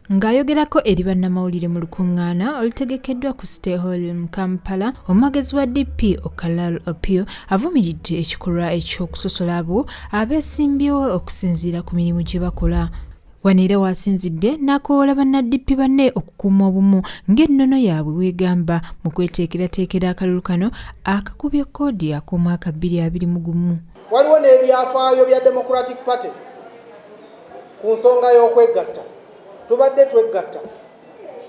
Ng'ayogerako eri bannamawulire mu lukuŋŋaana olutegekeddwa ku City Hall mu Kampala, omwogezi wa DP Okalal Opiyo avumiridde ekikolwa eky'okusosola abo abeesimbyewo okusinziira ku mirimu gye bakola. Wano era wasinzidde n'akoowola banna-DP banne okukuuma obumu ng'ennono yaabwe weegamba mu kweteekerateekera akalulu kano akakubye kkoodi ak'omwaka 2021. Waliwo n'ebyafaayo bya Democratic Party ku nsonga y'okwegatta. Tubadde twegatta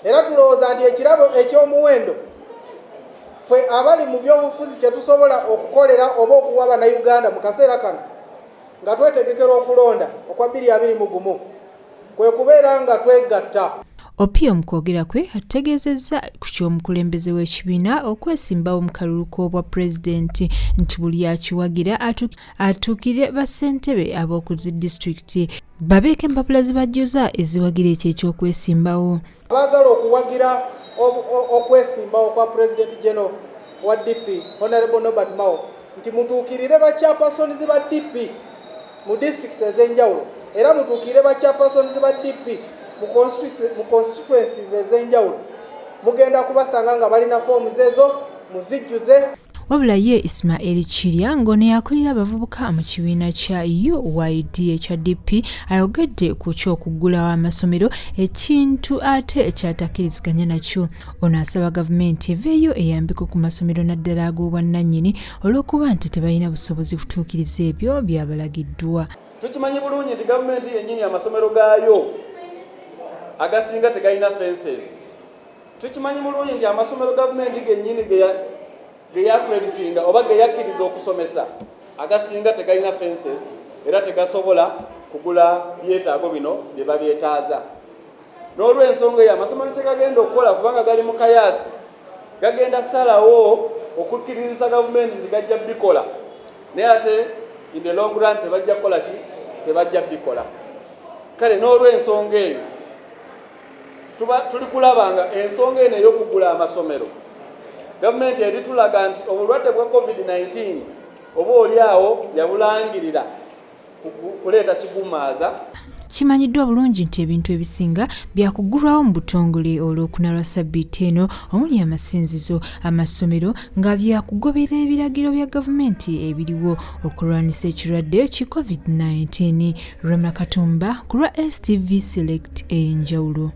era tulowooza nti ekirabo eky'omuwendo ffe abali mu byobufuzi kye tusobola okukolera oba okuwa bannayuganda mu kaseera kano nga twetegekera okulonda okwa 2021 kwe kubeera nga twegatta. Opiyo mu kwogera kwe ategeezezza ku ky'omukulembeze w'ekibiina okwesimbawo mu kalulu k'obwa pulezidenti nti buli akiwagira atuukire bassentebe ab'oku zi disitulikiti babeeko empapula ze bajjuza eziwagira ekyo eky'okwesimbawo. Baagala okuwagira okwesimbawo kwa President General wa DP Honorable Norbert Mao nti mutuukirire ba chairpersons ba DP mu districts ez'enjawulo era mutuukirire ba chairpersons ba DP mu constituencies ez'enjawulo. Mugenda kubasanga nga balina foomu ezo muzijjuze. Wabula ye Ismail Kirya ng'ono yakulira abavubuka mu kibiina kya UYD ekya DP ayogedde ku ky'okuggulawo amasomero ekintu ate ekyatakkiriziganya nakyo. Ono asaba gavumenti eveeyo eyambeko ku masomero naddala ag'obwannannyini olw'okuba nti tebalina busobozi kutuukiriza ebyo byabalagiddwa. Tukimanyi bulungi nti gavumenti yennyini amasomero gaayo agasinga tegalina fences. Tukimanyi bulungi nti amasomero gavumenti gennyini geyakreditinga oba geyakkiriza okusomesa agasinga tegalina fences era tegasobola kugula byetaago bino bye babyetaaza. N'olw'ensonga eyo amasomero kye gagenda okukola kubanga gali mu kayaasi gagenda salawo okukkiriza gavumenti nti gajja bikola naye ate in the long run tebajja kukola ki? Tebajja bikola. Kale n'olw'ensonga eyo tuli kulabanga ensonga eno ey'okugula amasomero gavumenti eri tulaga nti obulwadde bwa COVID-19 oba oliawo yabulangirira kuleeta kigumaaza. Kimanyiddwa bulungi nti ebintu ebisinga byakugulwawo mu butongole olw'okuna lwa ssabbiiti eno omuli amasinzizo, amasomero nga byakugoberera ebiragiro bya gavumenti ebiriwo okulwanisa ekirwadde ki COVID-19. Rema Katumba ku lwa STV Select enjawulo.